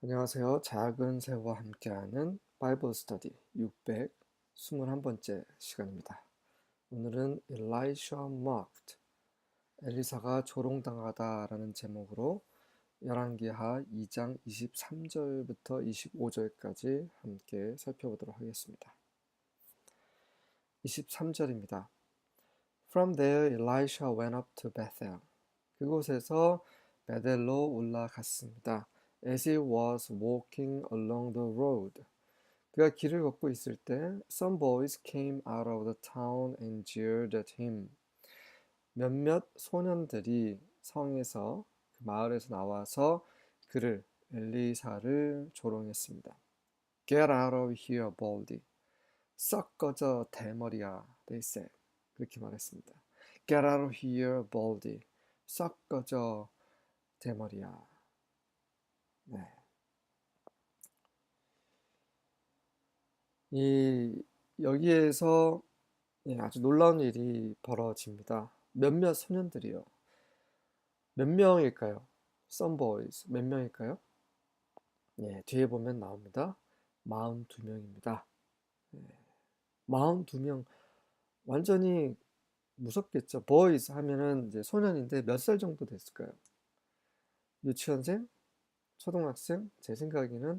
안녕하세요. 작은 새와 함께하는 바이블 스터디 621번째 시간입니다. 오늘은 Elisha mocked, 엘리사가 조롱당하다라는 제목으로 열왕기하 2장 23절부터 25절까지 함께 살펴보도록 하겠습니다. 23절입니다. From there Elisha went up to Bethel. 그곳에서 베델로 올라갔습니다. As he was walking along the road. 그가 길을 걷고 있을 때 some boys came out of the town and jeered at him. 몇몇 소년들이 성에서 그 마을에서 나와서 그를 엘리사를 조롱했습니다. Get out of here, baldy. 썩 꺼져 대머리야, they said. 그렇게 말했습니다. Get out of here, baldy. 썩 꺼져 대머리야. 네. 여기에서 아주 놀라운 일이 벌어집니다. 몇몇 소년들이요. 몇 명일까요? Some boys 몇 명일까요? 뒤에 보면 나옵니다. 42명입니다. 42명 완전히 무섭겠죠. boys 하면은 이제 소년인데 몇 살 정도 됐을까요? 유치원생? 초등학생? 제 생각에는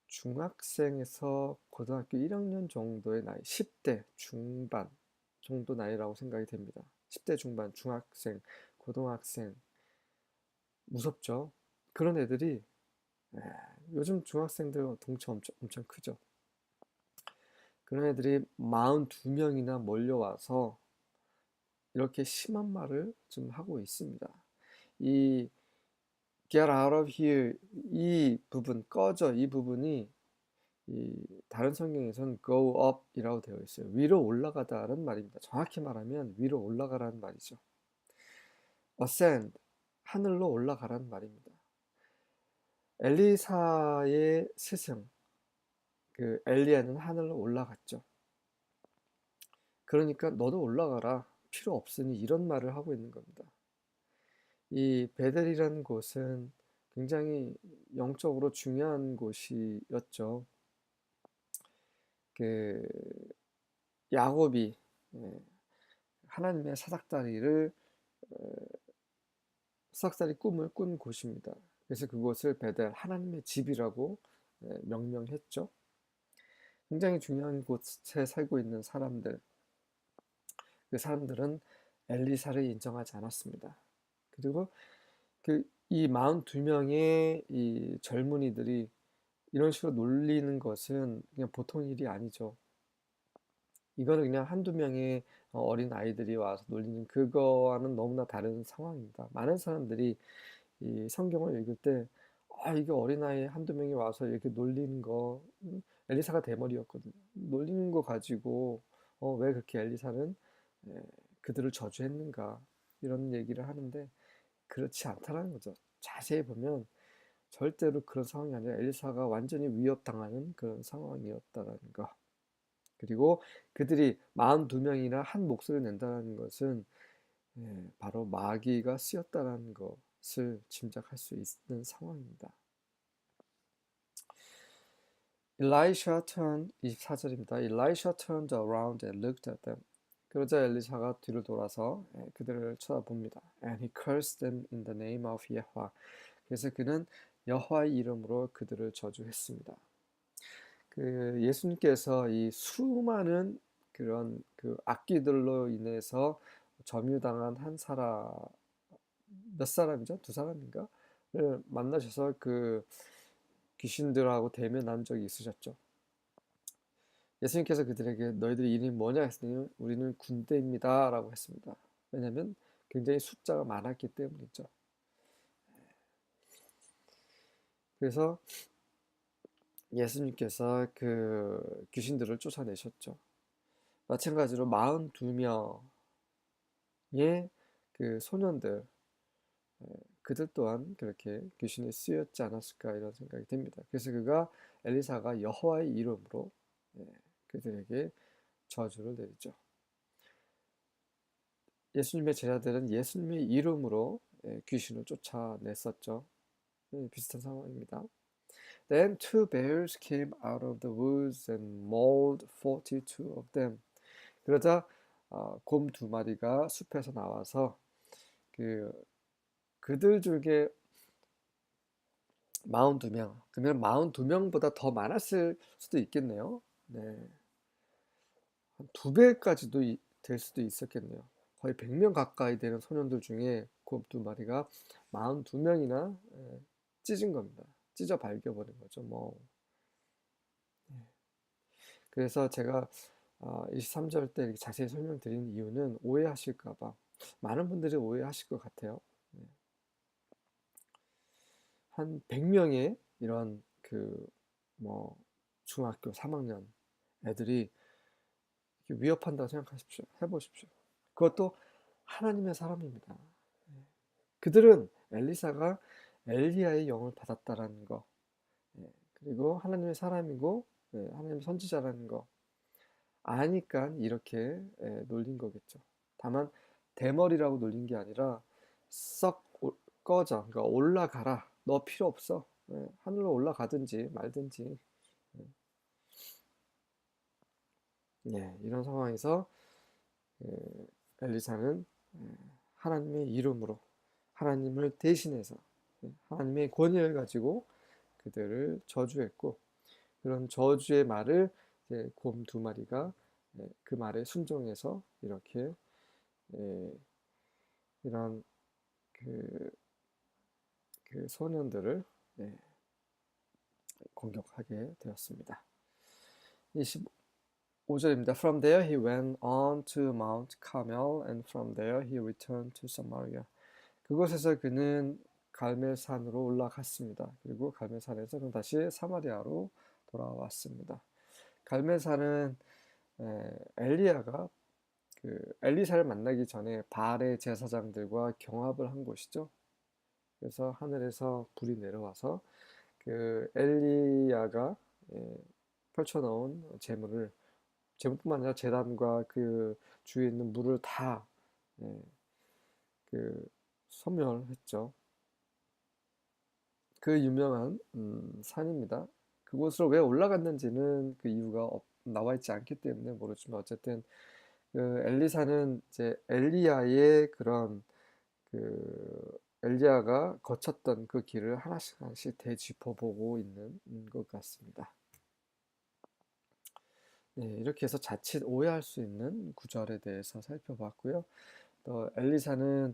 중학생에서 고등학교 1학년 정도의 나이, 10대 중반 정도 나이라고 생각이 됩니다. 10대 중반, 중학생, 고등학생, 무섭죠? 그런 애들이, 요즘 중학생들 덩치 엄청 크죠? 그런 애들이 42명이나 몰려와서 이렇게 심한 말을 좀 하고 있습니다. 이 get out of here, 이 부분, 꺼져, 이 부분이 다른 성경에서는 go up 이라고 되어 있어요. 위로 올라가다라는 말입니다. 정확히 말하면 위로 올라가라는 말이죠. ascend, 하늘로 올라가라는 말입니다. 엘리사의 스승, 그 엘리야는 하늘로 올라갔죠. 그러니까 너도 올라가라. 필요 없으니 이런 말을 하고 있는 겁니다. 이 베델이라는 곳은 굉장히 영적으로 중요한 곳이었죠. 그 야곱이 하나님의 사닥다리 꿈을 꾼 곳입니다. 그래서 그곳을 베델 하나님의 집이라고 명명했죠. 굉장히 중요한 곳에 살고 있는 사람들, 그 사람들은 엘리사를 인정하지 않았습니다. 그리고 이 42명의 이 젊은이들이 이런 식으로 놀리는 것은 그냥 보통 일이 아니죠. 이거는 그냥 한두 명의 어린 아이들이 와서 놀리는 그거와는 너무나 다른 상황입니다. 많은 사람들이 이 성경을 읽을 때, 이게 어린아이 한두 명이 와서 이렇게 놀리는 거, 엘리사가 대머리였거든요. 놀리는 거 가지고, 왜 그렇게 엘리사는 그들을 저주했는가, 이런 얘기를 하는데, 그렇지 않다라는 거죠. 자세히 보면, 절대로 그런 상황이 아니라 엘리사가 완전히 위협당하는 그런 상황이었다라는 거. 그리고 그들이 42명이나 한 목소리를 낸다는 것은 바로 마귀가 쓰였다는 것을 짐작할 수 있는 상황입니다. Elisha turned, 24절입니다. Elisha turned around and looked at them. 그러자 엘리사가 뒤를 돌아서 그들을 쳐다봅니다. And he cursed them in the name of Yahweh. 그래서 그는 여호와의 이름으로 그들을 저주했습니다. 그 예수님께서 이 수많은 그런 그 악기들로 인해서 점유당한 한 사람, 몇 사람이죠? 두 사람인가? 를 만나셔서 그 귀신들하고 대면한 적이 있으셨죠. 예수님께서 그들에게 너희들의 이름이 뭐냐 했으니 우리는 군대입니다 라고 했습니다. 왜냐하면 굉장히 숫자가 많았기 때문이죠. 그래서 예수님께서 그 귀신들을 쫓아내셨죠. 마찬가지로 42명의 그 소년들, 그들 또한 그렇게 귀신이 쓰였지 않았을까 이런 생각이 듭니다. 그래서 엘리사가 여호와의 이름으로 그들에게 저주를 내리죠. 예수님의 제자들은 예수님의 이름으로 귀신을 쫓아냈었죠. 비슷한 상황입니다. Then two bears came out of the woods and mauled 42 of them. 그러자 곰 두 마리가 숲에서 나와서 그들 중에 42명, 그러면 42명보다 더 많았을 수도 있겠네요. 네, 한 2배까지도 될 수도 있었겠네요. 거의 100명 가까이 되는 소년들 중에 곰 두 마리가 42명이나 찢은 겁니다. 찢어 발겨버린 거죠. 뭐. 그래서 제가 23절 때 이렇게 자세히 설명드린 이유는 오해하실까봐 많은 분들이 오해하실 것 같아요. 네. 한 100명의 이런 뭐 중학교 3학년 애들이 위협한다고 생각하십시오. 해보십시오. 그것도 하나님의 사람입니다. 네. 그들은 엘리사가 엘리야의 영을 받았다라는 거, 네. 그리고 하나님의 사람이고 하나님의 선지자라는 거 아니까 이렇게 놀린 거겠죠. 다만 대머리라고 놀린 게 아니라 썩 꺼져, 그러니까 올라가라, 너 필요 없어, 하늘로 올라가든지 말든지. 이런 상황에서 엘리사는 하나님의 이름으로 하나님을 대신해서 하나님의 권위를 가지고 그들을 저주했고, 그런 저주의 말을 곰 두 마리가 그 말에 순종해서 이렇게 이런 그 소년들을 공격하게 되었습니다. 25절입니다. From there he went on to Mount Carmel, and from there he returned to Samaria. 그곳에서 그는 갈멜산으로 올라갔습니다. 그리고 갈멜산에서 그는 다시 사마리아로 돌아왔습니다. 갈멜산은 엘리야가 엘리사를 만나기 전에 바알의 제사장들과 경합을 한 곳이죠. 그래서 하늘에서 불이 내려와서 엘리야가 펼쳐놓은 제물뿐만 아니라 제단과 그 주위에 있는 물을 다 소멸했죠. 그 유명한 산입니다. 그곳으로 왜 올라갔는지는 그 이유가 나와 있지 않기 때문에 모르지만 어쨌든 엘리사는 이제 엘리야의 그런 엘리야가 거쳤던 그 길을 하나씩 하나씩 되짚어보고 있는 것 같습니다. 이렇게 해서 자칫 오해할 수 있는 구절에 대해서 살펴봤고요. 또 엘리사는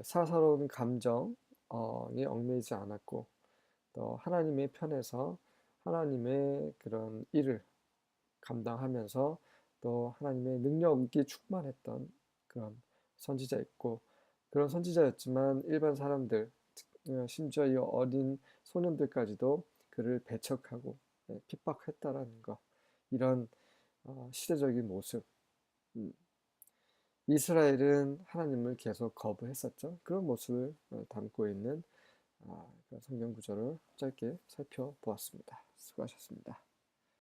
사사로운 감정에 얽매이지 않았고, 또 하나님의 편에서 하나님의 그런 일을 감당하면서 또 하나님의 능력이 충만했던 그런 선지자였고, 그런 선지자였지만 일반 사람들, 심지어 이 어린 소년들까지도 그를 배척하고 핍박했다라는 것, 이런 시대적인 모습. 이스라엘은 하나님을 계속 거부했었죠. 그런 모습을 담고 있는 그런 성경 구절을 짧게 살펴보았습니다. 수고하셨습니다.